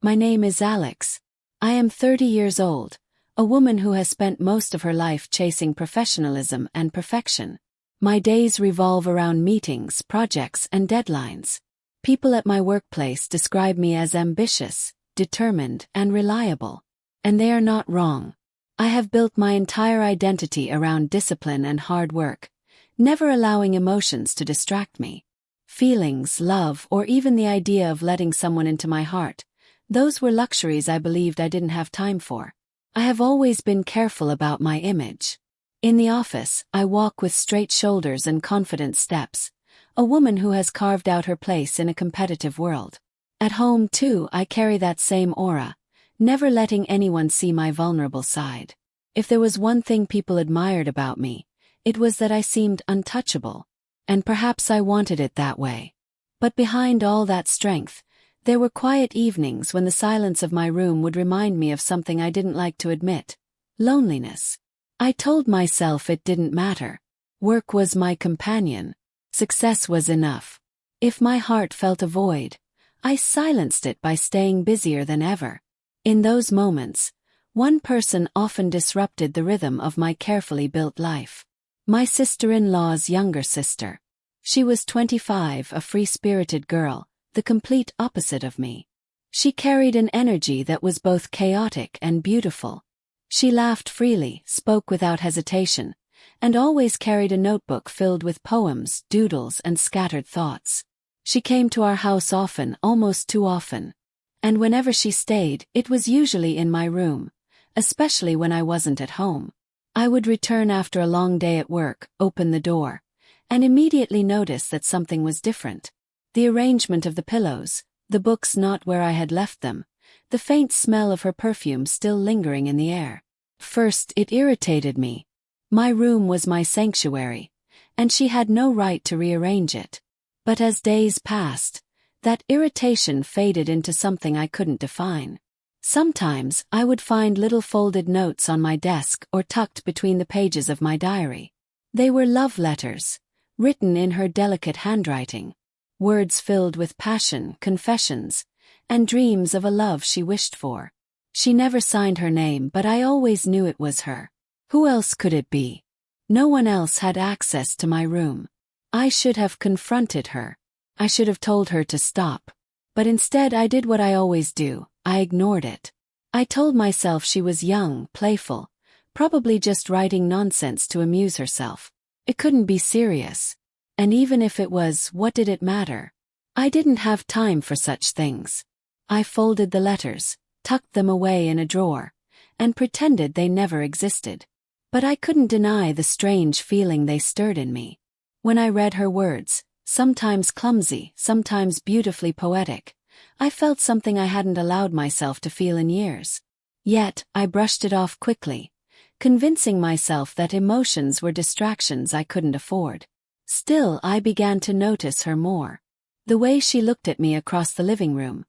My name is Alex. I am 30 years old, a woman who has spent most of her life chasing professionalism and perfection. My days revolve around meetings, projects, and deadlines. People at my workplace describe me as ambitious, determined, and reliable. And they are not wrong. I have built my entire identity around discipline and hard work, never allowing emotions to distract me. Feelings, love, or even the idea of letting someone into my heart, those were luxuries I believed I didn't have time for. I have always been careful about my image. In the office, I walk with straight shoulders and confident steps, a woman who has carved out her place in a competitive world. At home, too, I carry that same aura, never letting anyone see my vulnerable side. If there was one thing people admired about me, it was that I seemed untouchable. And perhaps I wanted it that way. But behind all that strength, there were quiet evenings when the silence of my room would remind me of something I didn't like to admit: loneliness. I told myself it didn't matter. Work was my companion. Success was enough. If my heart felt a void, I silenced it by staying busier than ever. In those moments, one person often disrupted the rhythm of my carefully built life. My sister-in-law's younger sister. She was 25, a free-spirited girl, the complete opposite of me. She carried an energy that was both chaotic and beautiful. She laughed freely, spoke without hesitation, and always carried a notebook filled with poems, doodles, and scattered thoughts. She came to our house often, almost too often. And whenever she stayed, it was usually in my room, especially when I wasn't at home. I would return after a long day at work, open the door, and immediately notice that something was different. The arrangement of the pillows, the books not where I had left them, the faint smell of her perfume still lingering in the air. First, it irritated me. My room was my sanctuary, and she had no right to rearrange it. But as days passed, that irritation faded into something I couldn't define. Sometimes I would find little folded notes on my desk or tucked between the pages of my diary. They were love letters, written in her delicate handwriting. Words filled with passion, confessions, and dreams of a love she wished for. She never signed her name, but I always knew it was her. Who else could it be? No one else had access to my room. I should have confronted her. I should have told her to stop. But instead I did what I always do: I ignored it. I told myself she was young, playful, probably just writing nonsense to amuse herself. It couldn't be serious. And even if it was, what did it matter? I didn't have time for such things. I folded the letters, tucked them away in a drawer, and pretended they never existed. But I couldn't deny the strange feeling they stirred in me. When I read her words, sometimes clumsy, sometimes beautifully poetic, I felt something I hadn't allowed myself to feel in years. Yet, I brushed it off quickly, convincing myself that emotions were distractions I couldn't afford. Still, I began to notice her more. The way she looked at me across the living room,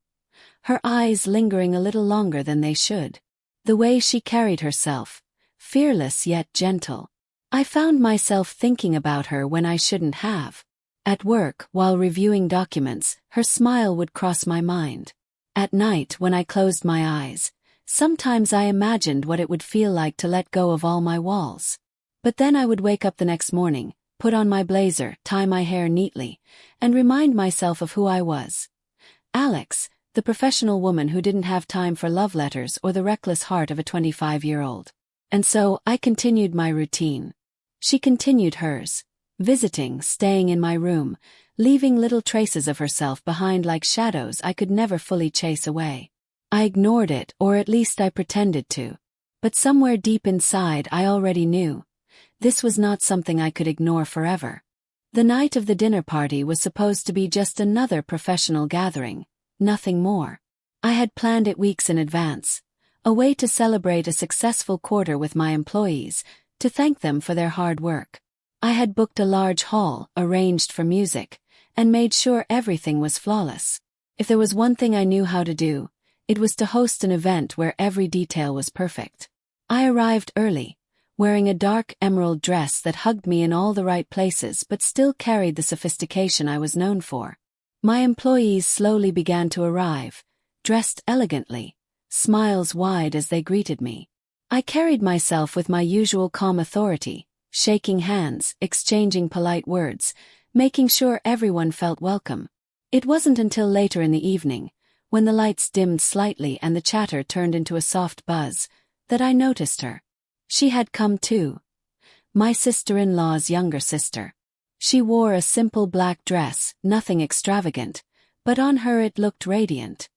her eyes lingering a little longer than they should. The way she carried herself, fearless yet gentle. I found myself thinking about her when I shouldn't have. At work, while reviewing documents, her smile would cross my mind. At night, when I closed my eyes, sometimes I imagined what it would feel like to let go of all my walls. But then I would wake up the next morning, put on my blazer, tie my hair neatly, and remind myself of who I was. Alex, the professional woman who didn't have time for love letters or the reckless heart of a 25-year-old. And so, I continued my routine. She continued hers, visiting, staying in my room, leaving little traces of herself behind like shadows I could never fully chase away. I ignored it, or at least I pretended to. But somewhere deep inside I already knew. This was not something I could ignore forever. The night of the dinner party was supposed to be just another professional gathering, nothing more. I had planned it weeks in advance, a way to celebrate a successful quarter with my employees, to thank them for their hard work. I had booked a large hall, arranged for music, and made sure everything was flawless. If there was one thing I knew how to do, it was to host an event where every detail was perfect. I arrived early, wearing a dark emerald dress that hugged me in all the right places but still carried the sophistication I was known for. My employees slowly began to arrive, dressed elegantly, smiles wide as they greeted me. I carried myself with my usual calm authority, shaking hands, exchanging polite words, making sure everyone felt welcome. It wasn't until later in the evening, when the lights dimmed slightly and the chatter turned into a soft buzz, that I noticed her. She had come too. My sister-in-law's younger sister. She wore a simple black dress, nothing extravagant, but on her it looked radiant.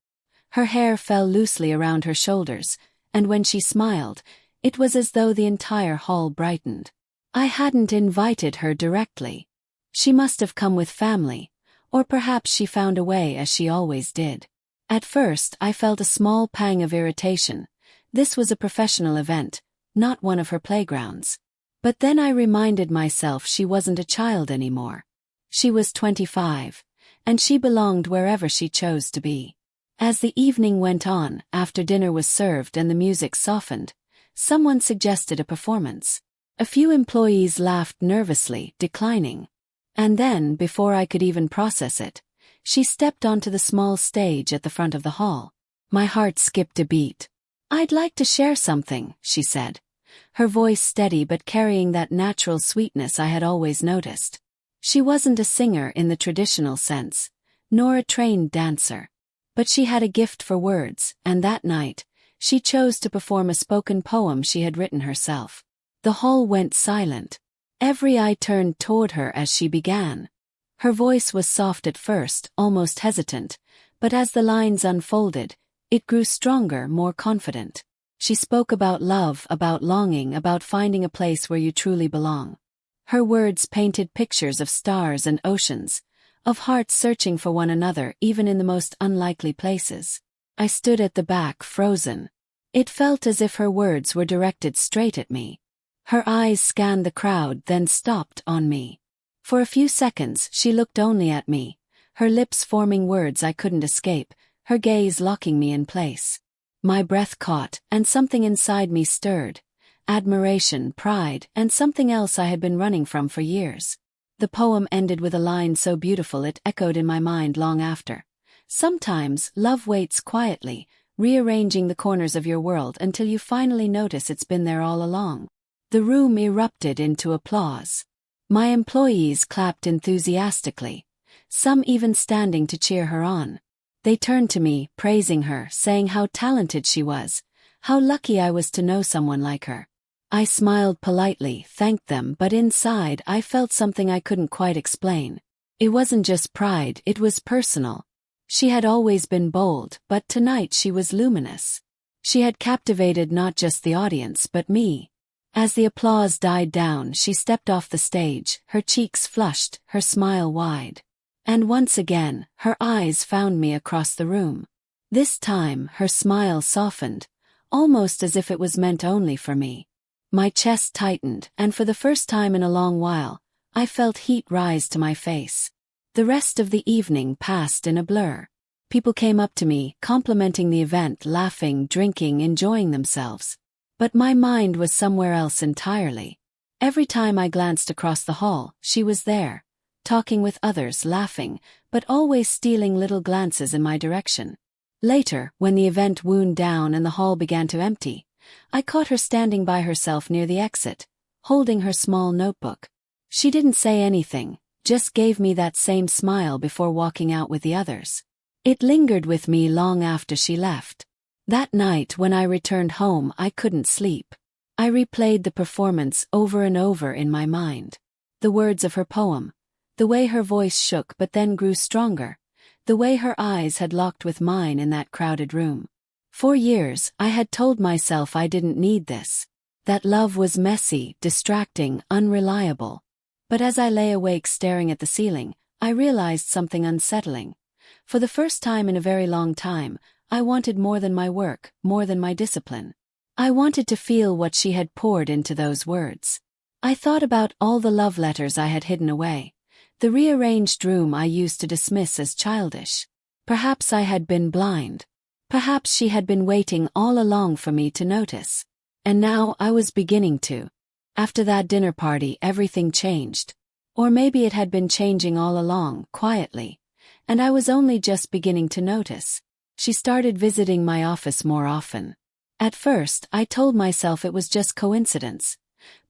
Her hair fell loosely around her shoulders, and when she smiled, it was as though the entire hall brightened. I hadn't invited her directly. She must have come with family, or perhaps she found a way as she always did. At first I felt a small pang of irritation. This was a professional event, not one of her playgrounds. But then I reminded myself she wasn't a child anymore. She was 25, and she belonged wherever she chose to be. As the evening went on, after dinner was served and the music softened, someone suggested a performance. A few employees laughed nervously, declining. And then, before I could even process it, she stepped onto the small stage at the front of the hall. My heart skipped a beat. "I'd like to share something," she said, her voice steady but carrying that natural sweetness I had always noticed. She wasn't a singer in the traditional sense, nor a trained dancer. But she had a gift for words, and that night, she chose to perform a spoken poem she had written herself. The hall went silent. Every eye turned toward her as she began. Her voice was soft at first, almost hesitant, but as the lines unfolded, it grew stronger, more confident. She spoke about love, about longing, about finding a place where you truly belong. Her words painted pictures of stars and oceans, of hearts searching for one another even in the most unlikely places. I stood at the back, frozen. It felt as if her words were directed straight at me. Her eyes scanned the crowd, then stopped on me. For a few seconds she looked only at me, her lips forming words I couldn't escape, her gaze locking me in place. My breath caught, and something inside me stirred. Admiration, pride, and something else I had been running from for years. The poem ended with a line so beautiful it echoed in my mind long after. "Sometimes love waits quietly, rearranging the corners of your world until you finally notice it's been there all along." The room erupted into applause. My employees clapped enthusiastically, some even standing to cheer her on. They turned to me, praising her, saying how talented she was, how lucky I was to know someone like her. I smiled politely, thanked them, but inside I felt something I couldn't quite explain. It wasn't just pride, it was personal. She had always been bold, but tonight she was luminous. She had captivated not just the audience but me. As the applause died down, she stepped off the stage, her cheeks flushed, her smile wide. And once again, her eyes found me across the room. This time, her smile softened, almost as if it was meant only for me. My chest tightened, and for the first time in a long while, I felt heat rise to my face. The rest of the evening passed in a blur. People came up to me, complimenting the event, laughing, drinking, enjoying themselves. But my mind was somewhere else entirely. Every time I glanced across the hall, she was there, talking with others, laughing, but always stealing little glances in my direction. Later, when the event wound down and the hall began to empty, I caught her standing by herself near the exit, holding her small notebook. She didn't say anything, just gave me that same smile before walking out with the others. It lingered with me long after she left. That night when I returned home, I couldn't sleep. I replayed the performance over and over in my mind. The words of her poem, the way her voice shook but then grew stronger, the way her eyes had locked with mine in that crowded room. For years, I had told myself I didn't need this, that love was messy, distracting, unreliable. But as I lay awake staring at the ceiling, I realized something unsettling. For the first time in a very long time, I wanted more than my work, more than my discipline. I wanted to feel what she had poured into those words. I thought about all the love letters I had hidden away, the rearranged room I used to dismiss as childish. Perhaps I had been blind. Perhaps she had been waiting all along for me to notice. And now I was beginning to. After that dinner party, everything changed. Or maybe it had been changing all along, quietly, and I was only just beginning to notice. She started visiting my office more often. At first, I told myself it was just coincidence.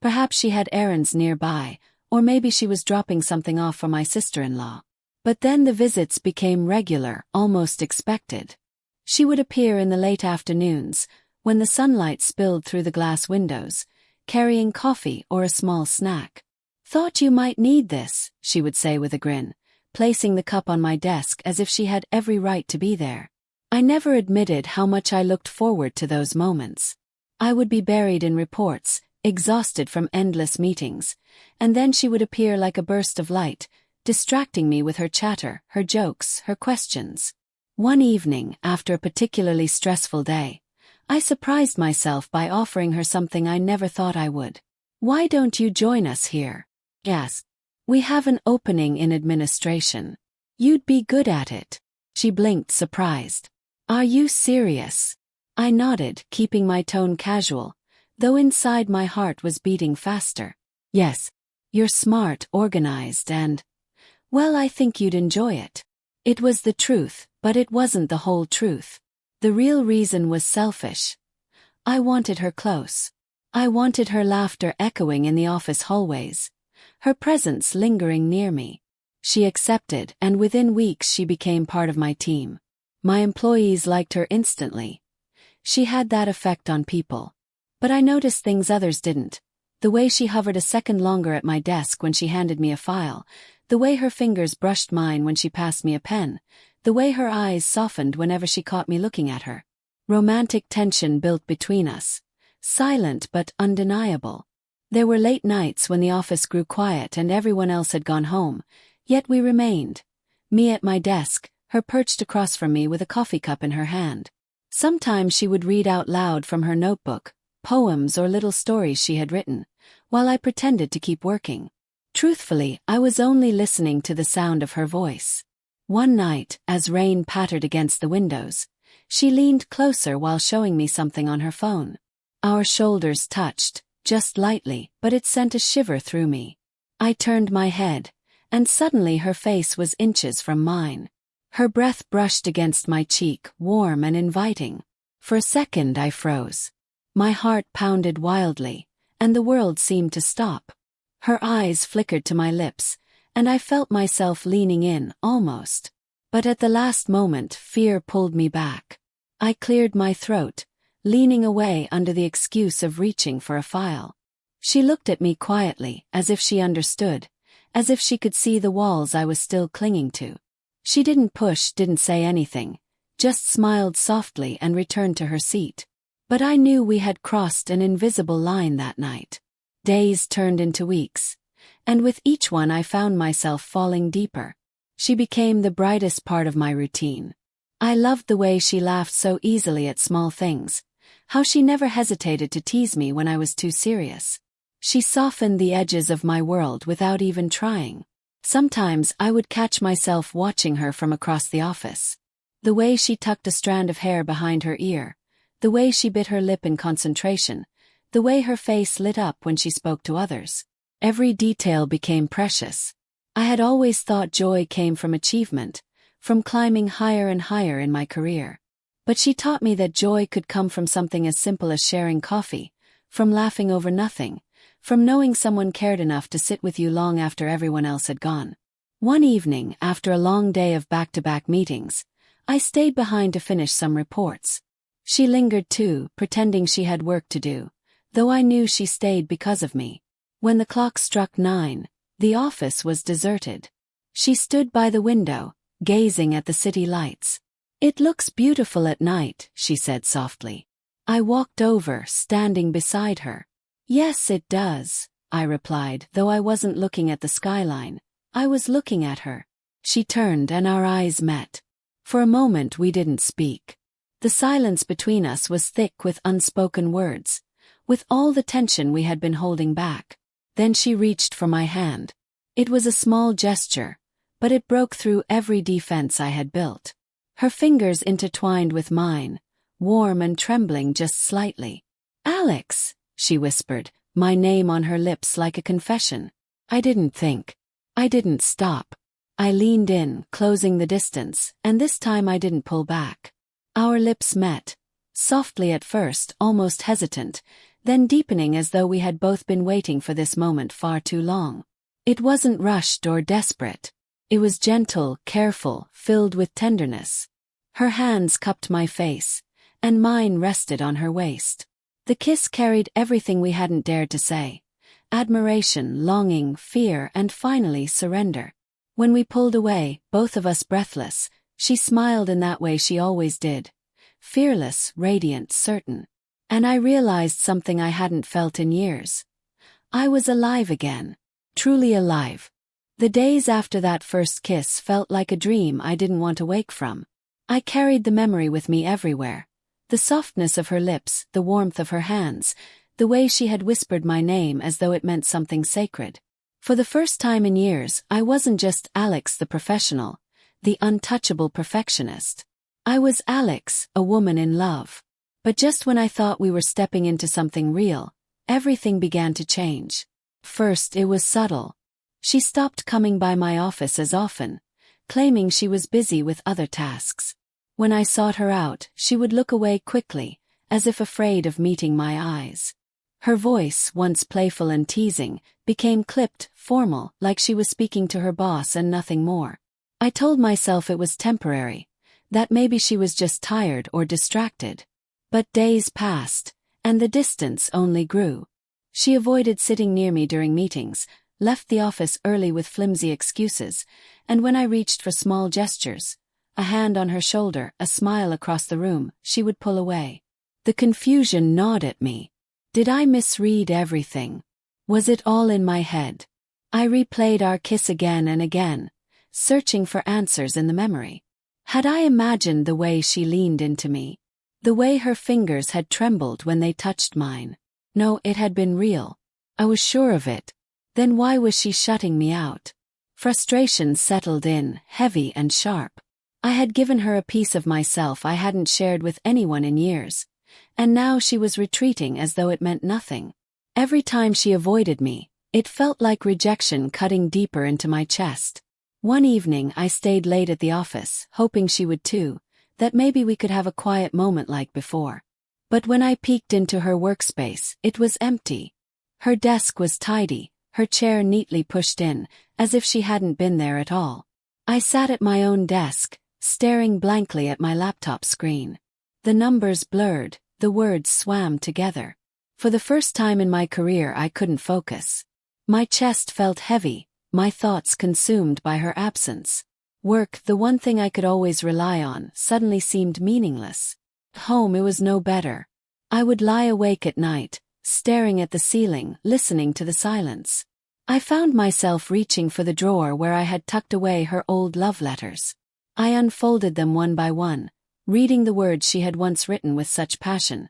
Perhaps she had errands nearby, or maybe she was dropping something off for my sister-in-law. But then the visits became regular, almost expected. She would appear in the late afternoons, when the sunlight spilled through the glass windows, carrying coffee or a small snack. "Thought you might need this," she would say with a grin, placing the cup on my desk as if she had every right to be there. I never admitted how much I looked forward to those moments. I would be buried in reports, exhausted from endless meetings, and then she would appear like a burst of light, distracting me with her chatter, her jokes, her questions. One evening, after a particularly stressful day, I surprised myself by offering her something I never thought I would. "Why don't you join us here?" "Yes. We have an opening in administration. You'd be good at it." She blinked, surprised. "Are you serious?" I nodded, keeping my tone casual, though inside my heart was beating faster. "Yes. You're smart, organized, and, well, I think you'd enjoy it." It was the truth, but it wasn't the whole truth. The real reason was selfish. I wanted her close. I wanted her laughter echoing in the office hallways, her presence lingering near me. She accepted, and within weeks she became part of my team. My employees liked her instantly. She had that effect on people. But I noticed things others didn't. The way she hovered a second longer at my desk when she handed me a file, the way her fingers brushed mine when she passed me a pen, the way her eyes softened whenever she caught me looking at her. Romantic tension built between us, silent but undeniable. There were late nights when the office grew quiet and everyone else had gone home, yet we remained. Me at my desk, her perched across from me with a coffee cup in her hand. Sometimes she would read out loud from her notebook, poems or little stories she had written, while I pretended to keep working. Truthfully, I was only listening to the sound of her voice. One night, as rain pattered against the windows, she leaned closer while showing me something on her phone. Our shoulders touched, just lightly, but it sent a shiver through me. I turned my head, and suddenly her face was inches from mine. Her breath brushed against my cheek, warm and inviting. For a second I froze. My heart pounded wildly, and the world seemed to stop. Her eyes flickered to my lips, and I felt myself leaning in, almost. But at the last moment, fear pulled me back. I cleared my throat, leaning away under the excuse of reaching for a file. She looked at me quietly, as if she understood, as if she could see the walls I was still clinging to. She didn't push, didn't say anything, just smiled softly and returned to her seat. But I knew we had crossed an invisible line that night. Days turned into weeks, and with each one I found myself falling deeper. She became the brightest part of my routine. I loved the way she laughed so easily at small things, how she never hesitated to tease me when I was too serious. She softened the edges of my world without even trying. Sometimes I would catch myself watching her from across the office. The way she tucked a strand of hair behind her ear, the way she bit her lip in concentration, the way her face lit up when she spoke to others. Every detail became precious. I had always thought joy came from achievement, from climbing higher and higher in my career. But she taught me that joy could come from something as simple as sharing coffee, from laughing over nothing, from knowing someone cared enough to sit with you long after everyone else had gone. One evening, after a long day of back-to-back meetings, I stayed behind to finish some reports. She lingered too, pretending she had work to do, though I knew she stayed because of me. When the clock struck 9, the office was deserted. She stood by the window, gazing at the city lights. "It looks beautiful at night," she said softly. I walked over, standing beside her. "Yes, it does," I replied, though I wasn't looking at the skyline. I was looking at her. She turned and our eyes met. For a moment we didn't speak. The silence between us was thick with unspoken words, with all the tension we had been holding back. Then she reached for my hand. It was a small gesture, but it broke through every defense I had built. Her fingers intertwined with mine, warm and trembling just slightly. "Alex," she whispered, my name on her lips like a confession. I didn't think. I didn't stop. I leaned in, closing the distance, and this time I didn't pull back. Our lips met, softly at first, almost hesitant, then deepening as though we had both been waiting for this moment far too long. It wasn't rushed or desperate. It was gentle, careful, filled with tenderness. Her hands cupped my face, and mine rested on her waist. The kiss carried everything we hadn't dared to say: admiration, longing, fear, and finally surrender. When we pulled away, both of us breathless, she smiled in that way she always did. Fearless, radiant, certain. And I realized something I hadn't felt in years. I was alive again. Truly alive. The days after that first kiss felt like a dream I didn't want to wake from. I carried the memory with me everywhere. The softness of her lips, the warmth of her hands, the way she had whispered my name as though it meant something sacred. For the first time in years, I wasn't just Alex the professional, the untouchable perfectionist. I was Alex, a woman in love. But just when I thought we were stepping into something real, everything began to change. First, it was subtle. She stopped coming by my office as often, claiming she was busy with other tasks. When I sought her out, she would look away quickly, as if afraid of meeting my eyes. Her voice, once playful and teasing, became clipped, formal, like she was speaking to her boss and nothing more. I told myself it was temporary, that maybe she was just tired or distracted. But days passed, and the distance only grew. She avoided sitting near me during meetings, left the office early with flimsy excuses, and when I reached for small gestures, a hand on her shoulder, a smile across the room, she would pull away. The confusion gnawed at me. Did I misread everything? Was it all in my head? I replayed our kiss again and again, searching for answers in the memory. Had I imagined the way she leaned into me? The way her fingers had trembled when they touched mine? No, it had been real. I was sure of it. Then why was she shutting me out? Frustration settled in, heavy and sharp. I had given her a piece of myself I hadn't shared with anyone in years, and now she was retreating as though it meant nothing. Every time she avoided me, it felt like rejection cutting deeper into my chest. One evening I stayed late at the office, hoping she would too, that maybe we could have a quiet moment like before. But when I peeked into her workspace, it was empty. Her desk was tidy, her chair neatly pushed in, as if she hadn't been there at all. I sat at my own desk, staring blankly at my laptop screen. The numbers blurred, the words swam together. For the first time in my career I couldn't focus. My chest felt heavy, my thoughts consumed by her absence. Work, the one thing I could always rely on, suddenly seemed meaningless. Home, it was no better. I would lie awake at night, staring at the ceiling, listening to the silence. I found myself reaching for the drawer where I had tucked away her old love letters. I unfolded them one by one, reading the words she had once written with such passion.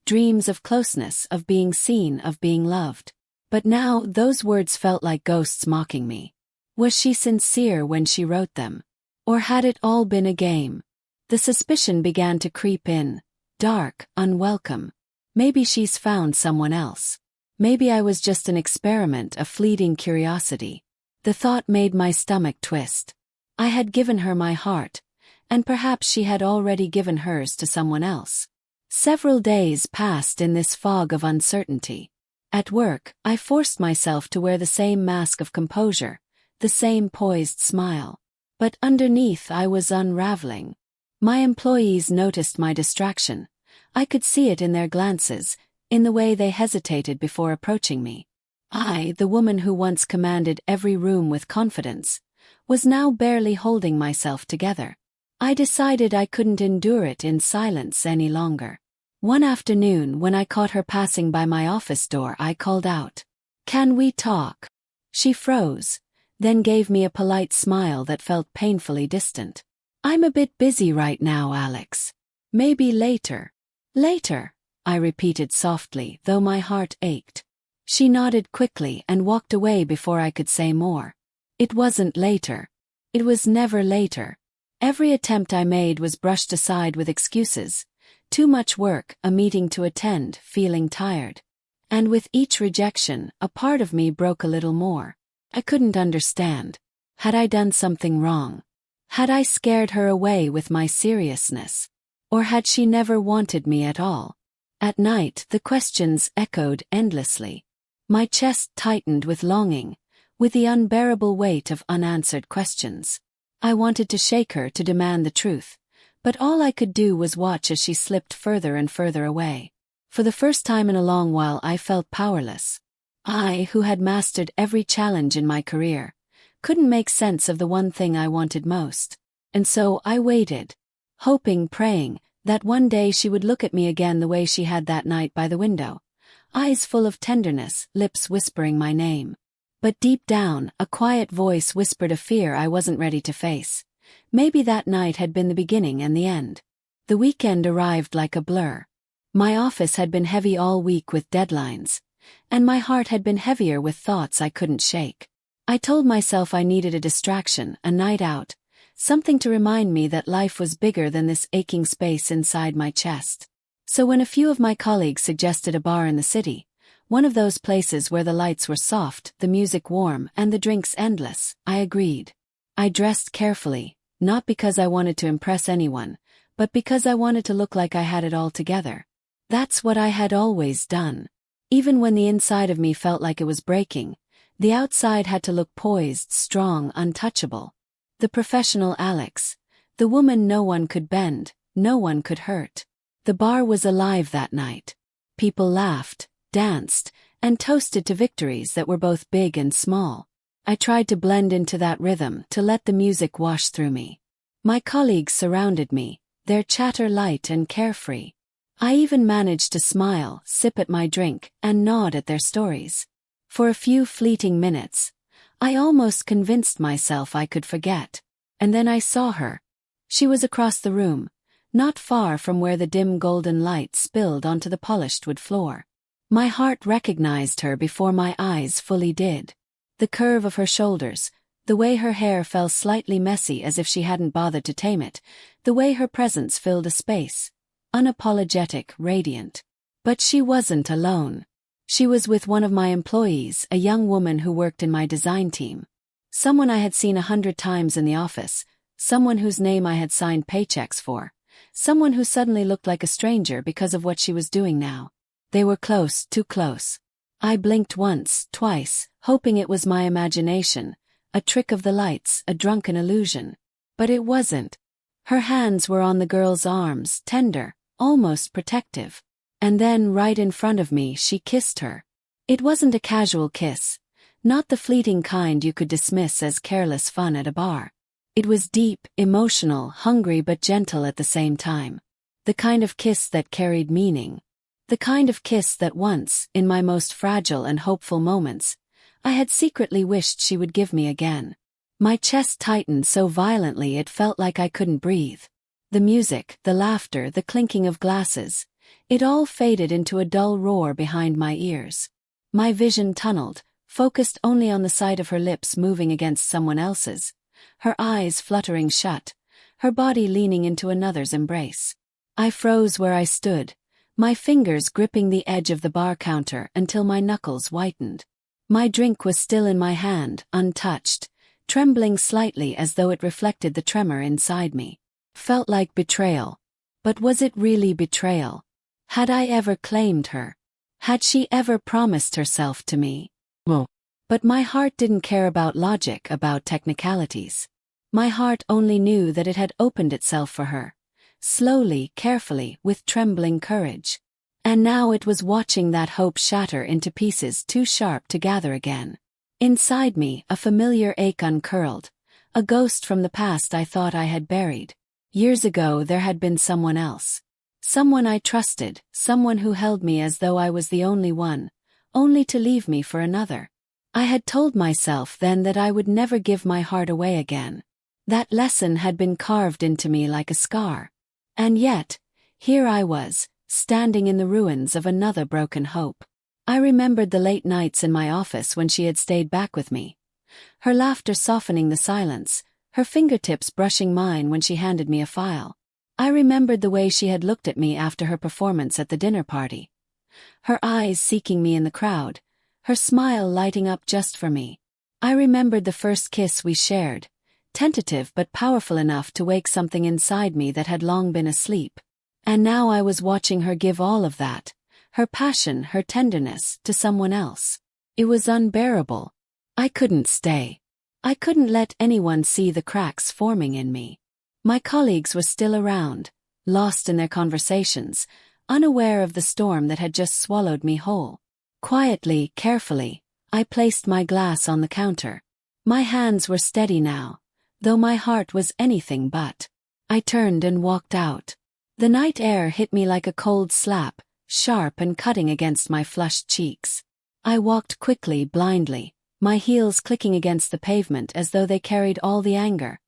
Dreams of closeness, of being seen, of being loved. But now, those words felt like ghosts mocking me. Was she sincere when she wrote them? Or had it all been a game? The suspicion began to creep in, dark, unwelcome. Maybe she's found someone else. Maybe I was just an experiment, a fleeting curiosity. The thought made my stomach twist. I had given her my heart, and perhaps she had already given hers to someone else. Several days passed in this fog of uncertainty. At work, I forced myself to wear the same mask of composure, the same poised smile. But underneath I was unraveling. My employees noticed my distraction. I could see it in their glances, in the way they hesitated before approaching me. I, the woman who once commanded every room with confidence, was now barely holding myself together. I decided I couldn't endure it in silence any longer. One afternoon when I caught her passing by my office door, I called out, "Can we talk?" She froze, then gave me a polite smile that felt painfully distant. "I'm a bit busy right now, Alex. Maybe later." "Later," I repeated softly, though my heart ached. She nodded quickly and walked away before I could say more. It wasn't later. It was never later. Every attempt I made was brushed aside with excuses. Too much work, a meeting to attend, feeling tired. And with each rejection, a part of me broke a little more. I couldn't understand. Had I done something wrong? Had I scared her away with my seriousness? Or had she never wanted me at all? At night, the questions echoed endlessly. My chest tightened with longing, with the unbearable weight of unanswered questions. I wanted to shake her to demand the truth, but all I could do was watch as she slipped further and further away. For the first time in a long while I felt powerless. I, who had mastered every challenge in my career, couldn't make sense of the one thing I wanted most. And so I waited, hoping, praying, that one day she would look at me again the way she had that night by the window, eyes full of tenderness, lips whispering my name. But deep down, a quiet voice whispered a fear I wasn't ready to face. Maybe that night had been the beginning and the end. The weekend arrived like a blur. My office had been heavy all week with deadlines, and my heart had been heavier with thoughts I couldn't shake. I told myself I needed a distraction, a night out, something to remind me that life was bigger than this aching space inside my chest. So when a few of my colleagues suggested a bar in the city, one of those places where the lights were soft, the music warm, and the drinks endless, I agreed. I dressed carefully, not because I wanted to impress anyone, but because I wanted to look like I had it all together. That's what I had always done. Even when the inside of me felt like it was breaking, the outside had to look poised, strong, untouchable. The professional Alex. The woman no one could bend, no one could hurt. The bar was alive that night. People laughed, danced, and toasted to victories that were both big and small. I tried to blend into that rhythm, to let the music wash through me. My colleagues surrounded me, their chatter light and carefree. I even managed to smile, sip at my drink, and nod at their stories. For a few fleeting minutes, I almost convinced myself I could forget. And then I saw her. She was across the room, not far from where the dim golden light spilled onto the polished wood floor. My heart recognized her before my eyes fully did. The curve of her shoulders, the way her hair fell slightly messy as if she hadn't bothered to tame it, the way her presence filled a space. Unapologetic, radiant. But she wasn't alone. She was with one of my employees, a young woman who worked in my design team. Someone I had seen 100 times in the office, someone whose name I had signed paychecks for, someone who suddenly looked like a stranger because of what she was doing now. They were close, too close. I blinked once, twice, hoping it was my imagination, a trick of the lights, a drunken illusion. But it wasn't. Her hands were on the girl's arms, tender, almost protective. And then, right in front of me, she kissed her. It wasn't a casual kiss, not the fleeting kind you could dismiss as careless fun at a bar. It was deep, emotional, hungry but gentle at the same time. The kind of kiss that carried meaning. The kind of kiss that once, in my most fragile and hopeful moments, I had secretly wished she would give me again. My chest tightened so violently it felt like I couldn't breathe. The music, the laughter, the clinking of glasses, it all faded into a dull roar behind my ears. My vision tunneled, focused only on the sight of her lips moving against someone else's, her eyes fluttering shut, her body leaning into another's embrace. I froze where I stood, my fingers gripping the edge of the bar counter until my knuckles whitened. My drink was still in my hand, untouched, trembling slightly as though it reflected the tremor inside me. Felt like betrayal. But was it really betrayal? Had I ever claimed her? Had she ever promised herself to me? Well, But my heart didn't care about logic, about technicalities. My heart only knew that it had opened itself for her. Slowly, carefully, with trembling courage. And now it was watching that hope shatter into pieces too sharp to gather again. Inside me, a familiar ache uncurled, a ghost from the past I thought I had buried. Years ago there had been someone else. Someone I trusted, someone who held me as though I was the only one, only to leave me for another. I had told myself then that I would never give my heart away again. That lesson had been carved into me like a scar. And yet, here I was, standing in the ruins of another broken hope. I remembered the late nights in my office when she had stayed back with me. Her laughter softening the silence, her fingertips brushing mine when she handed me a file. I remembered the way she had looked at me after her performance at the dinner party. Her eyes seeking me in the crowd, her smile lighting up just for me. I remembered the first kiss we shared, tentative but powerful enough to wake something inside me that had long been asleep. And now I was watching her give all of that, her passion, her tenderness, to someone else. It was unbearable. I couldn't stay. I couldn't let anyone see the cracks forming in me. My colleagues were still around, lost in their conversations, unaware of the storm that had just swallowed me whole. Quietly, carefully, I placed my glass on the counter. My hands were steady now, though my heart was anything but. I turned and walked out. The night air hit me like a cold slap, sharp and cutting against my flushed cheeks. I walked quickly, blindly, my heels clicking against the pavement as though they carried all the anger,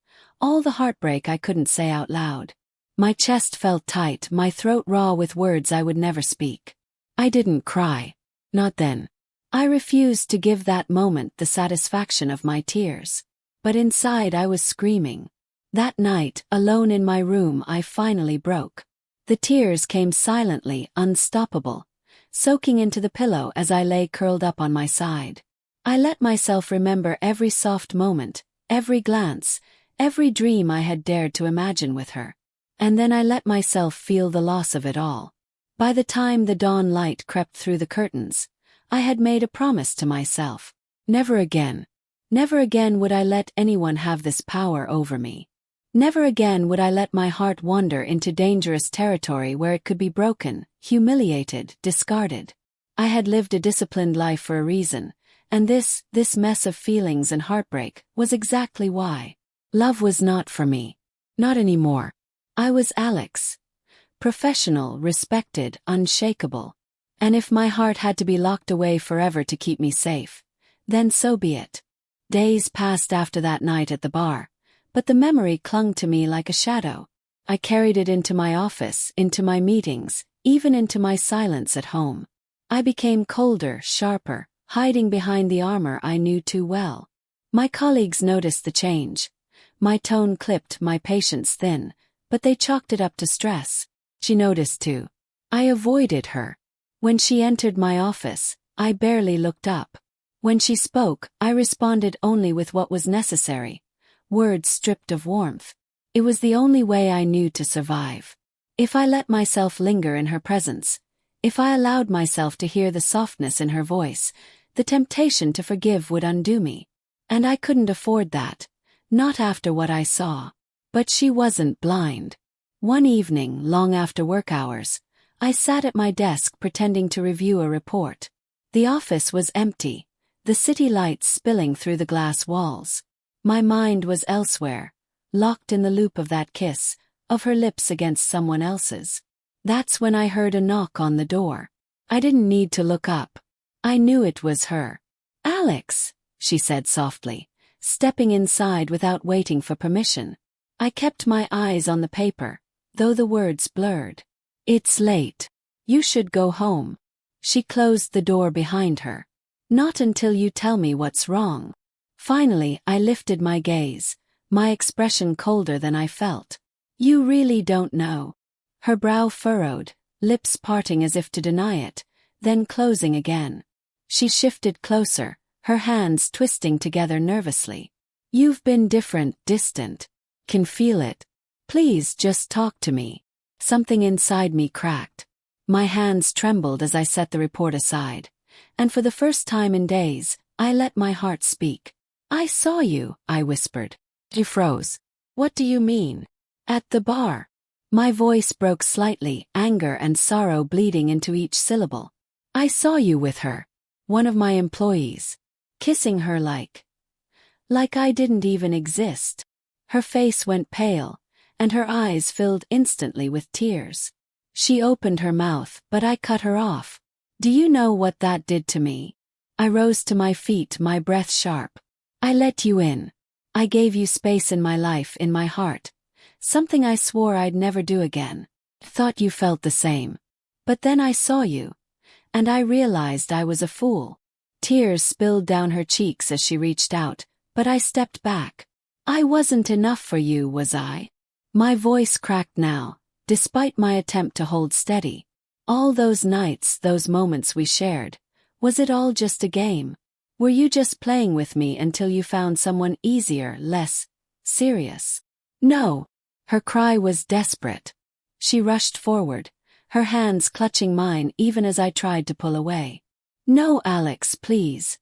all the heartbreak I couldn't say out loud. My chest felt tight, my throat raw with words I would never speak. I didn't cry. Not then. I refused to give that moment the satisfaction of my tears. But inside I was screaming. That night, alone in my room, I finally broke. The tears came silently, unstoppable, soaking into the pillow as I lay curled up on my side. I let myself remember every soft moment, every glance, every dream I had dared to imagine with her. And then I let myself feel the loss of it all. By the time the dawn light crept through the curtains, I had made a promise to myself. Never again. Never again would I let anyone have this power over me. Never again would I let my heart wander into dangerous territory where it could be broken, humiliated, discarded. I had lived a disciplined life for a reason, and this mess of feelings and heartbreak was exactly why. Love was not for me. Not anymore. I was Alex. Professional, respected, unshakable. And if my heart had to be locked away forever to keep me safe, then so be it. Days passed after that night at the bar, but the memory clung to me like a shadow. I carried it into my office, into my meetings, even into my silence at home. I became colder, sharper, hiding behind the armor I knew too well. My colleagues noticed the change. My tone clipped, my patience thin, but they chalked it up to stress. She noticed too. I avoided her. When she entered my office, I barely looked up. When she spoke, I responded only with what was necessary, words stripped of warmth. It was the only way I knew to survive. If I let myself linger in her presence, if I allowed myself to hear the softness in her voice, the temptation to forgive would undo me. And I couldn't afford that, not after what I saw. But she wasn't blind. One evening, long after work hours, I sat at my desk pretending to review a report. The office was empty, the city lights spilling through the glass walls. My mind was elsewhere, locked in the loop of that kiss, of her lips against someone else's. That's when I heard a knock on the door. I didn't need to look up. I knew it was her. "Alex," she said softly, stepping inside without waiting for permission. I kept my eyes on the paper, though the words blurred. "It's late. You should go home." She closed the door behind her. "Not until you tell me what's wrong." Finally, I lifted my gaze, my expression colder than I felt. "You really don't know." Her brow furrowed, lips parting as if to deny it, then closing again. She shifted closer, her hands twisting together nervously. "You've been different, distant. Can feel it. Please just talk to me." Something inside me cracked. My hands trembled as I set the report aside, and for the first time in days, I let my heart speak. "I saw you," I whispered. She froze. "What do you mean?" "At the bar." My voice broke slightly, anger and sorrow bleeding into each syllable. "I saw you with her. One of my employees. Kissing her like I didn't even exist." Her face went pale, and her eyes filled instantly with tears. She opened her mouth, but I cut her off. "Do you know what that did to me?" I rose to my feet, my breath sharp. "I let you in. I gave you space in my life, in my heart. Something I swore I'd never do again. Thought you felt the same. But then I saw you, and I realized I was a fool." Tears spilled down her cheeks as she reached out, but I stepped back. "I wasn't enough for you, was I?" My voice cracked now, despite my attempt to hold steady. All those nights, those moments we shared, was it all just a game? Were you just playing with me until you found someone easier, less serious? "No." Her cry was desperate. She rushed forward, her hands clutching mine even as I tried to pull away. "No, Alex, please.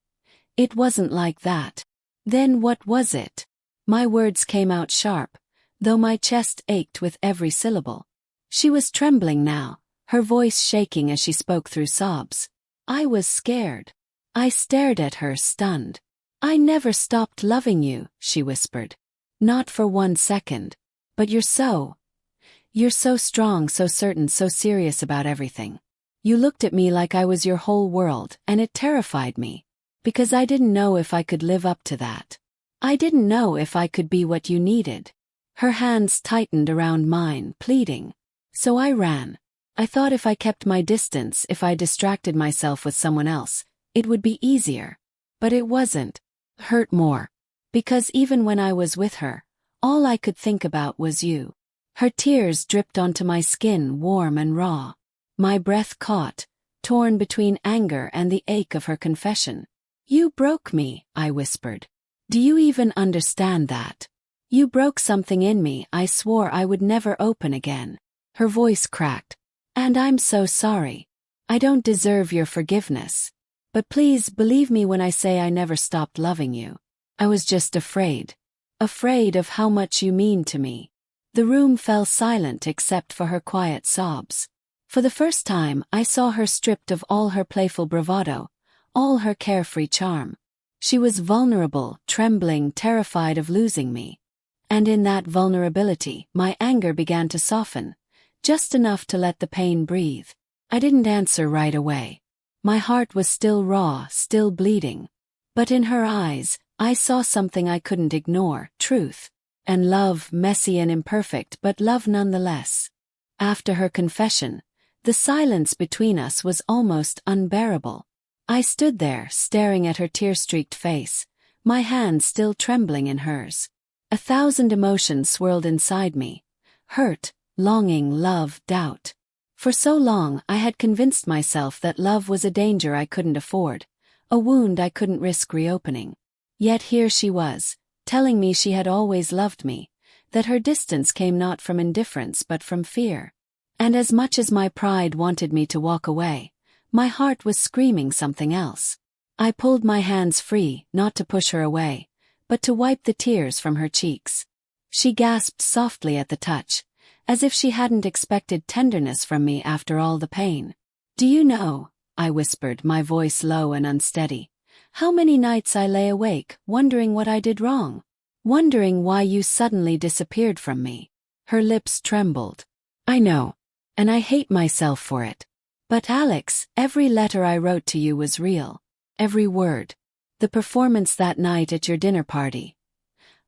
It wasn't like that." "Then what was it?" My words came out sharp, though my chest ached with every syllable. She was trembling now, her voice shaking as she spoke through sobs. "I was scared." I stared at her, stunned. "I never stopped loving you," she whispered. "Not for 1 second. But you're so strong, so certain, so serious about everything. You looked at me like I was your whole world, and it terrified me. Because I didn't know if I could live up to that. I didn't know if I could be what you needed." Her hands tightened around mine, pleading. "So I ran. I thought if I kept my distance, if I distracted myself with someone else, it would be easier. But it wasn't. Hurt more. Because even when I was with her, all I could think about was you." Her tears dripped onto my skin, warm and raw. My breath caught, torn between anger and the ache of her confession. "You broke me," I whispered. "Do you even understand that? You broke something in me I swore I would never open again." Her voice cracked. "And I'm so sorry. I don't deserve your forgiveness. But please believe me when I say I never stopped loving you. I was just afraid. Afraid of how much you mean to me." The room fell silent except for her quiet sobs. For the first time, I saw her stripped of all her playful bravado, all her carefree charm. She was vulnerable, trembling, terrified of losing me. And in that vulnerability, my anger began to soften, just enough to let the pain breathe. I didn't answer right away. My heart was still raw, still bleeding. But in her eyes, I saw something I couldn't ignore: truth. And love, messy and imperfect, but love nonetheless. After her confession, the silence between us was almost unbearable. I stood there, staring at her tear-streaked face, my hand still trembling in hers. 1,000 emotions swirled inside me: hurt, longing, love, doubt. For so long I had convinced myself that love was a danger I couldn't afford, a wound I couldn't risk reopening. Yet here she was, telling me she had always loved me, that her distance came not from indifference but from fear. And as much as my pride wanted me to walk away, my heart was screaming something else. I pulled my hands free, not to push her away, but to wipe the tears from her cheeks. She gasped softly at the touch, as if she hadn't expected tenderness from me after all the pain. "Do you know," I whispered, my voice low and unsteady, "how many nights I lay awake, wondering what I did wrong? Wondering why you suddenly disappeared from me." Her lips trembled. "I know. And I hate myself for it. But Alex, every letter I wrote to you was real. Every word. The performance that night at your dinner party.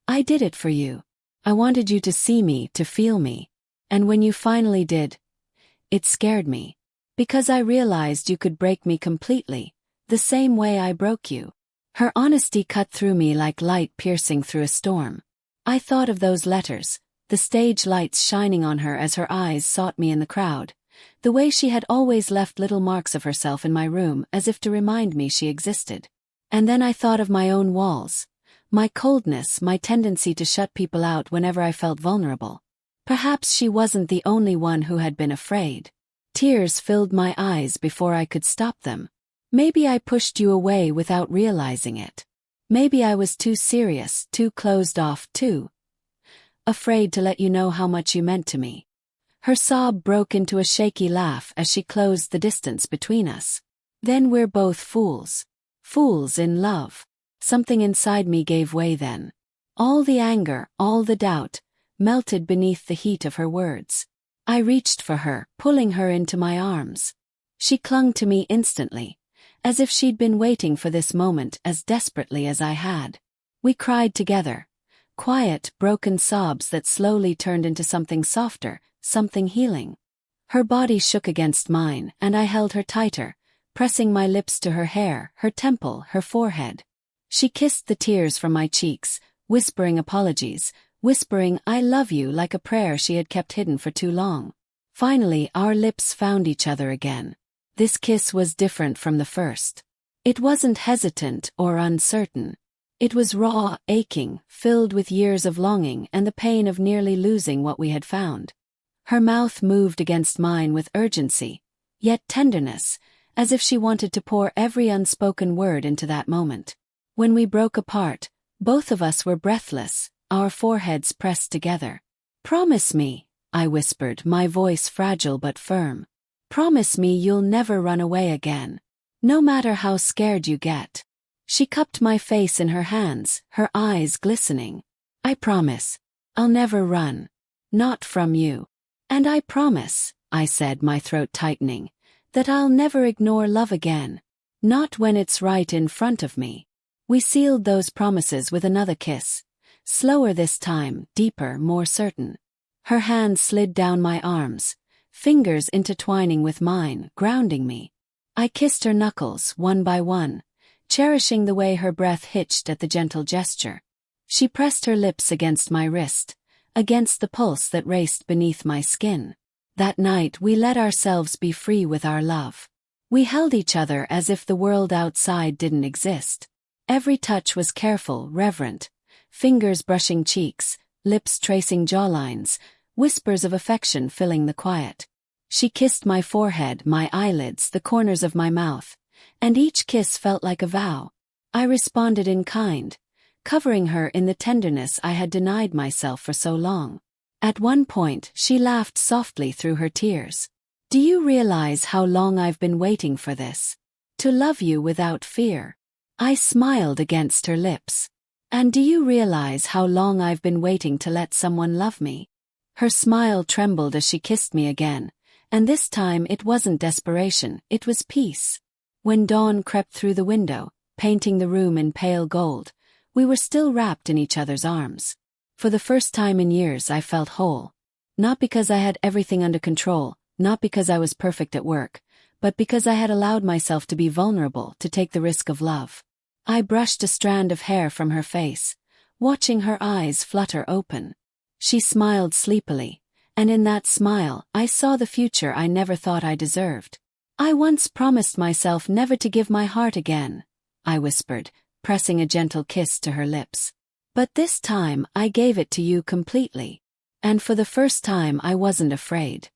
I did it for you. I wanted you to see me, to feel me. And when you finally did, it scared me. Because I realized you could break me completely, the same way I broke you." Her honesty cut through me like light piercing through a storm. I thought of those letters, the stage lights shining on her as her eyes sought me in the crowd, the way she had always left little marks of herself in my room as if to remind me she existed. And then I thought of my own walls, my coldness, my tendency to shut people out whenever I felt vulnerable. Perhaps she wasn't the only one who had been afraid. Tears filled my eyes before I could stop them. Maybe I pushed you away without realizing it. Maybe I was too serious, too closed off, too afraid to let you know how much you meant to me. Her sob broke into a shaky laugh as she closed the distance between us. "Then we're both fools. Fools in love." Something inside me gave way then. All the anger, all the doubt, melted beneath the heat of her words. I reached for her, pulling her into my arms. She clung to me instantly, as if she'd been waiting for this moment as desperately as I had. We cried together, quiet, broken sobs that slowly turned into something softer, something healing. Her body shook against mine, and I held her tighter, pressing my lips to her hair, her temple, her forehead. She kissed the tears from my cheeks, whispering apologies, whispering "I love you" like a prayer she had kept hidden for too long. Finally, our lips found each other again. This kiss was different from the first. It wasn't hesitant or uncertain. It was raw, aching, filled with years of longing and the pain of nearly losing what we had found. Her mouth moved against mine with urgency, yet tenderness, as if she wanted to pour every unspoken word into that moment. When we broke apart, both of us were breathless, our foreheads pressed together. "Promise me," I whispered, my voice fragile but firm. "Promise me you'll never run away again. No matter how scared you get." She cupped my face in her hands, her eyes glistening. "I promise. I'll never run. Not from you. And I promise," I said, my throat tightening, "that I'll never ignore love again. Not when it's right in front of me." We sealed those promises with another kiss. Slower this time, deeper, more certain. Her hand slid down my arms, fingers intertwining with mine, grounding me. I kissed her knuckles, one by one, cherishing the way her breath hitched at the gentle gesture. She pressed her lips against my wrist, against the pulse that raced beneath my skin. That night we let ourselves be free with our love. We held each other as if the world outside didn't exist. Every touch was careful, reverent, fingers brushing cheeks, lips tracing jawlines, whispers of affection filling the quiet. She kissed my forehead, my eyelids, the corners of my mouth, and each kiss felt like a vow. I responded in kind, covering her in the tenderness I had denied myself for so long. At one point, she laughed softly through her tears. "Do you realize how long I've been waiting for this? To love you without fear." I smiled against her lips. "And do you realize how long I've been waiting to let someone love me?" Her smile trembled as she kissed me again, and this time it wasn't desperation, it was peace. When dawn crept through the window, painting the room in pale gold, we were still wrapped in each other's arms. For the first time in years I felt whole. Not because I had everything under control, not because I was perfect at work, but because I had allowed myself to be vulnerable, to take the risk of love. I brushed a strand of hair from her face, watching her eyes flutter open. She smiled sleepily, and in that smile I saw the future I never thought I deserved. "I once promised myself never to give my heart again," I whispered, pressing a gentle kiss to her lips. "But this time I gave it to you completely. And for the first time I wasn't afraid."